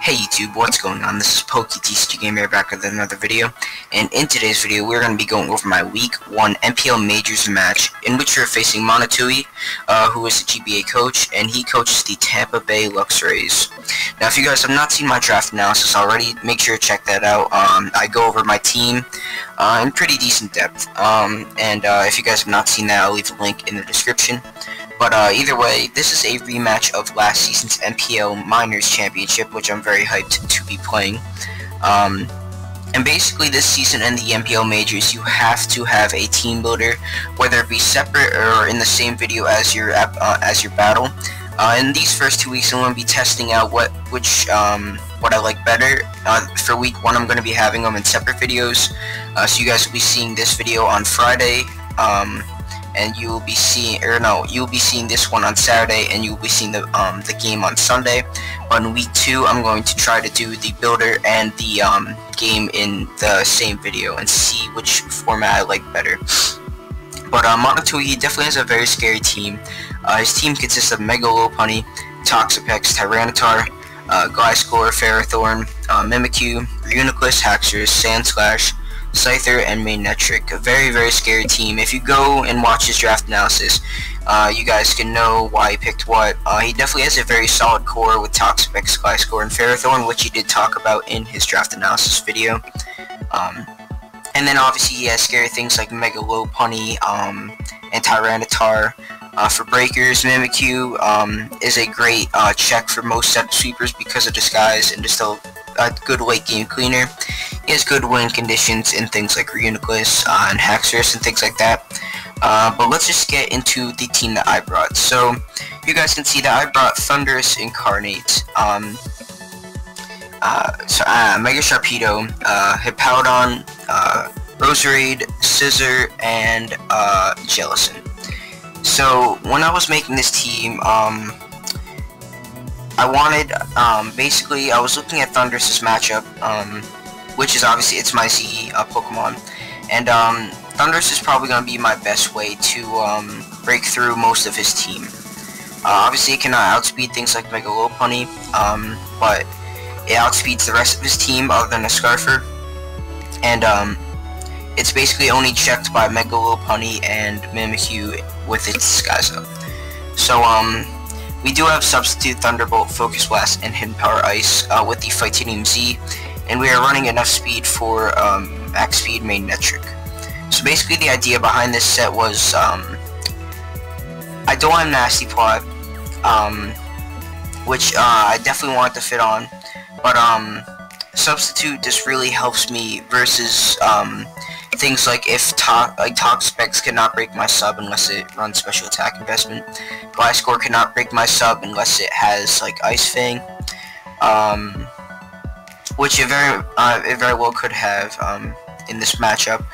Hey YouTube, what's going on? This is PokeTCG Gamer back with another video, and in today's video we're going to be going over my Week 1 NPL Majors match, in which we're facing Monotooi, who is the GBA coach, and he coaches the Tampa Bay Luxrays. Now if you guys have not seen my draft analysis already, make sure to check that out. I go over my team in pretty decent depth, and if you guys have not seen that, I'll leave a link in the description. But either way, this is a rematch of last season's NPL Minors Championship, which I'm very hyped to be playing. And basically this season in the NPL Majors, you have to have a team builder, whether it be separate or in the same video as your battle. In these first 2 weeks, I'm going to be testing out what I like better. For Week 1, I'm going to be having them in separate videos. So you guys will be seeing this video on Friday. And you will be seeing, this one on Saturday, and you will be seeing the game on Sunday. But in Week 2, I'm going to try to do the builder and the game in the same video and see which format I like better. But Monotooi, he definitely has a very scary team. His team consists of Megalopunny, Toxapex, Tyranitar, Gliscor, Ferrothorn, Mimikyu, Reuniclus, Haxorus, Sandslash, Scyther, and Manectric. A very, very scary team. If you go and watch his draft analysis, you guys can know why he picked what. He definitely has a very solid core with Toxapex, Gliscor, and Ferrothorn, which he did talk about in his draft analysis video. And then obviously he has scary things like Megalopunny and Tyranitar. For breakers, Mimikyu is a great check for most setup sweepers because of Disguise and just a good late game cleaner. He has good win conditions in things like Reuniclus and Haxorus and things like that. But let's just get into the team that I brought. So you guys can see that I brought Thundurus Incarnate, Mega Sharpedo, Hippowdon, Roserade, Scizor, and Jellicent. So when I was making this team, I wanted, basically, I was looking at Thundurus' matchup, which is obviously, it's my Z Pokemon, and Thundurus is probably going to be my best way to break through most of his team. Obviously, it cannot outspeed things like Megalopunny, but it outspeeds the rest of his team other than a Scarfer, and it's basically only checked by Megalopunny and Mimikyu with its Disguise up. So, we do have Substitute, Thunderbolt, Focus Blast, and Hidden Power Ice with the Fightinium Z, and we are running enough speed for max speed Manectric. So basically the idea behind this set was, I don't have Nasty Plot, which I definitely wanted to fit on, but Substitute just really helps me versus things like if Toxapex cannot break my sub unless it runs Special Attack Investment. Gliscor cannot break my sub unless it has like Ice Fang, which it very well could have in this matchup.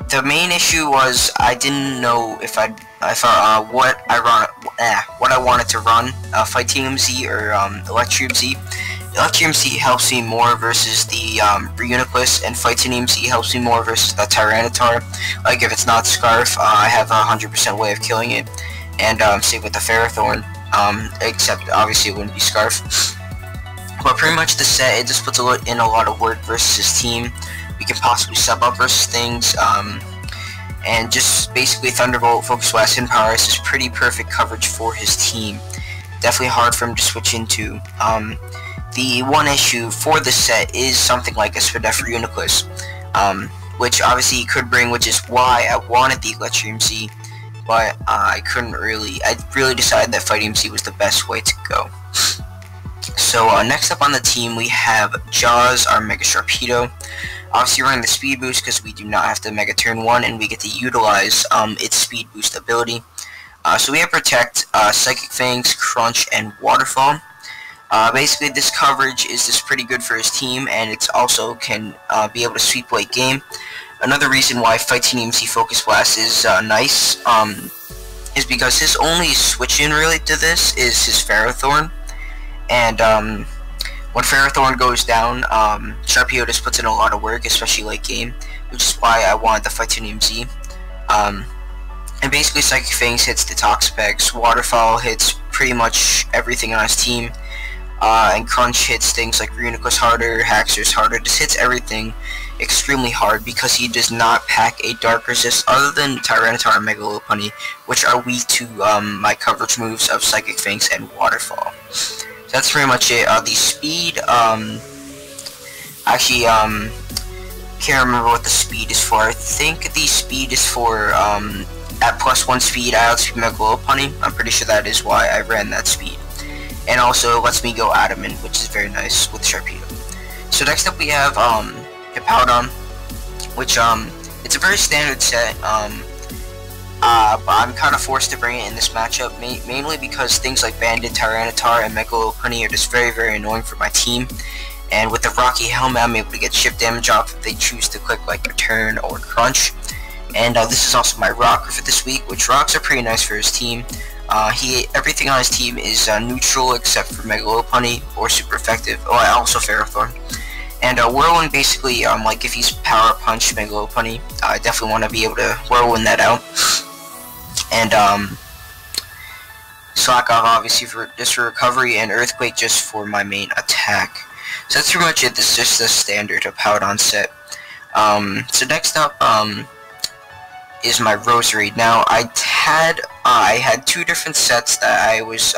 The main issue was I didn't know what I wanted to run, Fightinium Z or Electrium Z. Electrium Z helps me more versus the Reuniclus, and Fightinium Z helps me more versus the Tyranitar. Like if it's not Scarf, I have a 100% way of killing it, and same with the Ferrothorn, except obviously it wouldn't be Scarf. But pretty much the set, it just puts in a lot of work versus his team. We can possibly sub up versus things, and just basically Thunderbolt, Focus Blast, and Power Ice is pretty perfect coverage for his team. Definitely hard for him to switch into. The one issue for this set is something like a Spadef Reuniclus, which obviously he could bring, which is why I wanted the Electrium Z, but I really decided that Fightinium Z was the best way to go. So next up on the team we have Jaws, our Mega Sharpedo. Obviously running the speed boost because we do not have to Mega Turn 1 and we get to utilize its speed boost ability. So we have Protect, Psychic Fangs, Crunch, and Waterfall. Basically this coverage is just pretty good for his team, and it also can be able to sweep late game. Another reason why Fightinium Z Focus Blast is nice is because his only switch in really to this is his Ferrothorn, and when Ferrothorn goes down, Sharpedo just puts in a lot of work, especially late game, which is why I wanted the Fightinium Z. And basically Psychic Fangs hits the Toxapex, Waterfall hits pretty much everything on his team. and Crunch hits things like Reuniclus harder, Haxorus harder, just hits everything extremely hard because he does not pack a dark resist other than Tyranitar and Megalopunny, which are weak to my coverage moves of Psychic Fangs and Waterfall. So that's pretty much it. The speed, actually, can't remember what the speed is for. I think the speed is for, at +1 speed, I outspeed Megalopunny. I'm pretty sure that is why I ran that speed. And also, it lets me go Adamant, which is very nice with Sharpedo. So next up we have, Hippowdon, which, it's a very standard set, but I'm kind of forced to bring it in this matchup, mainly because things like Banded, Tyranitar, and Megalopunny are just very, very annoying for my team. And with the Rocky Helmet, I'm able to get chip damage off if they choose to click like Return or Crunch. And this is also my rocker for this week, which rocks are pretty nice for his team. Everything on his team is neutral except for Megalopunny or super effective. Oh, also Ferrothorn. And Whirlwind basically, like if he's Power Punch Megalopunny, I definitely want to be able to Whirlwind that out. And Slack Off obviously for recovery, and Earthquake just for my main attack. So that's pretty much it. This is just the standard Hippowdon set. So next up is my Roserade. Now I had two different sets that I was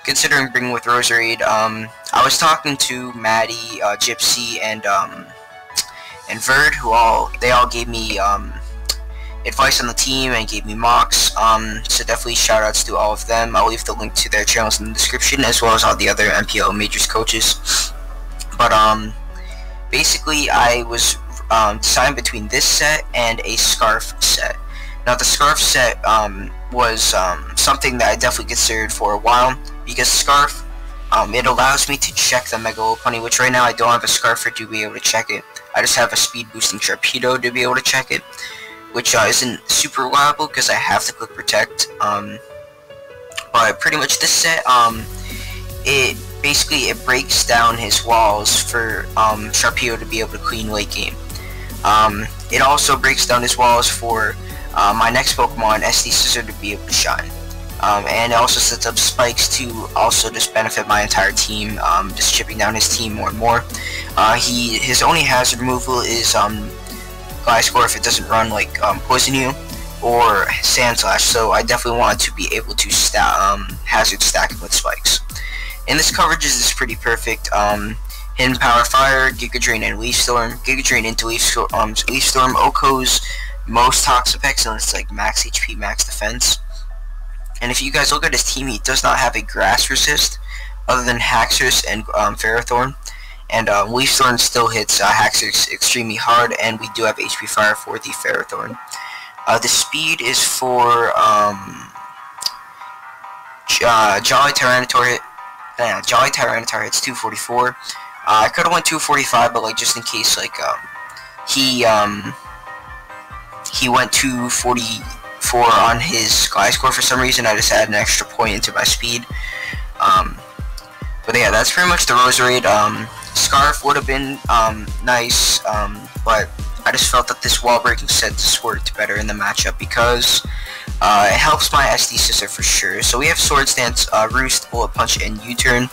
considering bringing with Roserade. I was talking to Maddie, Gypsy, and Verd, who all gave me advice on the team and gave me mocks. So definitely shoutouts to all of them. I'll leave the link to their channels in the description, as well as all the other NPL Majors coaches. But basically I was deciding between this set and a Scarf set. Now the Scarf set was something that I definitely considered for a while, because Scarf, it allows me to check the Megalopunny, which right now I don't have a Scarfer to be able to check it. I just have a speed boosting Sharpedo to be able to check it, which isn't super reliable because I have to click Protect. But pretty much this set, it breaks down his walls for Sharpedo to be able to clean late game. It also breaks down his walls for my next Pokemon, SD Scissor, to be able to shine. And it also sets up spikes to also just benefit my entire team, just chipping down his team more and more. His only hazard removal is Gliscor if it doesn't run like Poison You or Sand Slash, so I definitely wanted to be able to hazard stack him with spikes. And this coverage is pretty perfect. Hidden Power Fire, Giga Drain, and Leaf Storm. Giga Drain into Leaf Storm, Oko's most Toxapex, and it's like max HP, max defense. And if you guys look at his team, he does not have a grass resist other than Haxorus and Ferrothorn. And Leaf Storm still hits Haxorus extremely hard, and we do have HP Fire for the Ferrothorn. The speed is for Jolly Tyranitar. Jolly Tyranitar hits 244. I could have went 245, but like just in case, like he went 244 on his Gliscor for some reason. I just added an extra point into my speed. But yeah, that's pretty much the Roserade. Scarf would have been nice, but I just felt that this wall breaking set just worked better in the matchup because it helps my SD Scissor for sure. So we have Sword Stance, Roost, Bullet Punch, and U-Turn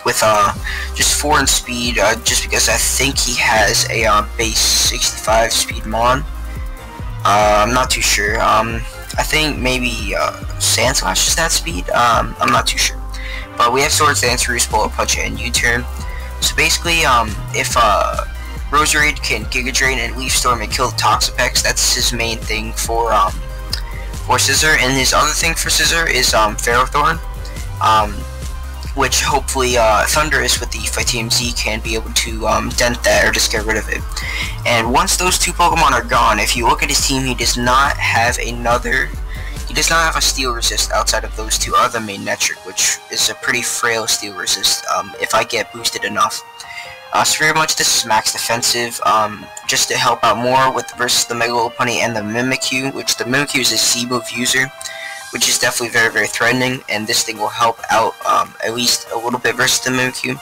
with just 4 in speed, just because I think he has a base 65 speed Mon. I'm not too sure. I think maybe Sand Slash is that speed. I'm not too sure. But we have Sword Stance, Roost, Bullet Punch, and U-Turn. So basically, if Roserade can Giga Drain and Leaf Storm and kill the Toxapex, that's his main thing for Scissor. And his other thing for Scissor is Ferrothorn, which hopefully Thundurus with the Fightium Z can be able to dent that or just get rid of it. And once those two Pokemon are gone, if you look at his team, he does not have a steel resist outside of those two other main Netric, which is a pretty frail steel resist if I get boosted enough. So very much this is max defensive, just to help out more versus the Megalopunny and the Mimikyu, which the Mimikyu is a C-move user, which is definitely very, very threatening, and this thing will help out at least a little bit versus the Mimikyu.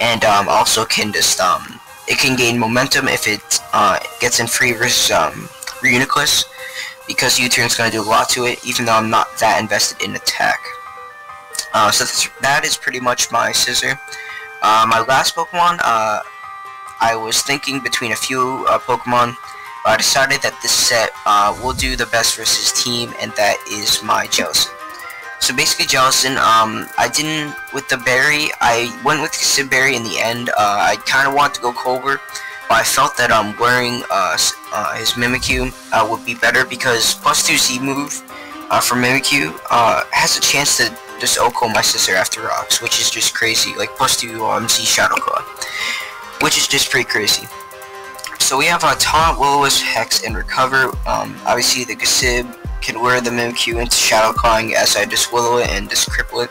And also can just, it can gain momentum if it gets in free versus Reuniclus, because U-Turn's going to do a lot to it, even though I'm not that invested in attack. So that is pretty much my scissor. My last Pokemon, I was thinking between a few Pokemon, but I decided that this set will do the best versus team, and that is my Jellicent. So basically Jellicent, I didn't, with the berry, I went with Sibberry in the end. I kind of wanted to go Colbur, but I felt that wearing his Mimikyu would be better, because +2 Z move for Mimikyu has a chance to just OHKO my Scissor after rocks, which is just crazy, like +2 Z Shadow Claw, which is just pretty crazy. So we have Taunt, Will-O-Wisp, Hex, and Recover. Obviously the Gasib can lure the Mimikyu into Shadow Clawing as I just Willow it and just cripple it.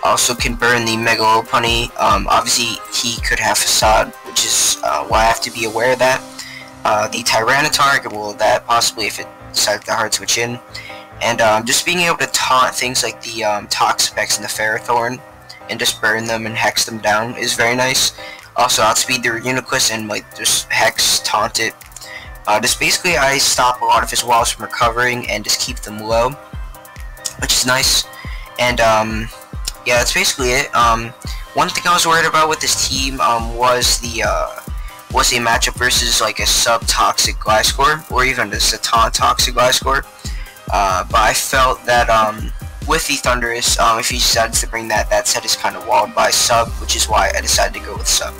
Also can burn the Mega Lopunny. Obviously he could have Facade, which is why I have to be aware of that. The Tyranitar can will that possibly if it decides to hard switch in. And just being able to taunt things like the Toxapex and the Ferrothorn and just burn them and hex them down is very nice. Also outspeed the Reuniclus and like just hex taunt it. Just basically I stop a lot of his walls from recovering and just keep them low, which is nice. And yeah, that's basically it. One thing I was worried about with this team was a matchup versus like a sub-toxic Gliscor, or even just a taunt-toxic Gliscor. But I felt that with the Thundurus, if he decides to bring that set is kind of walled by sub, which is why I decided to go with sub.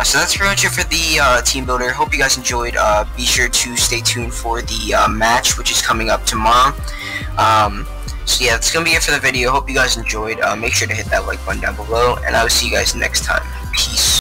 So that's pretty much it for the team builder. Hope you guys enjoyed. Be sure to stay tuned for the match, which is coming up tomorrow. So yeah, that's gonna be it for the video. Hope you guys enjoyed. Make sure to hit that like button down below, and I will see you guys next time. Peace.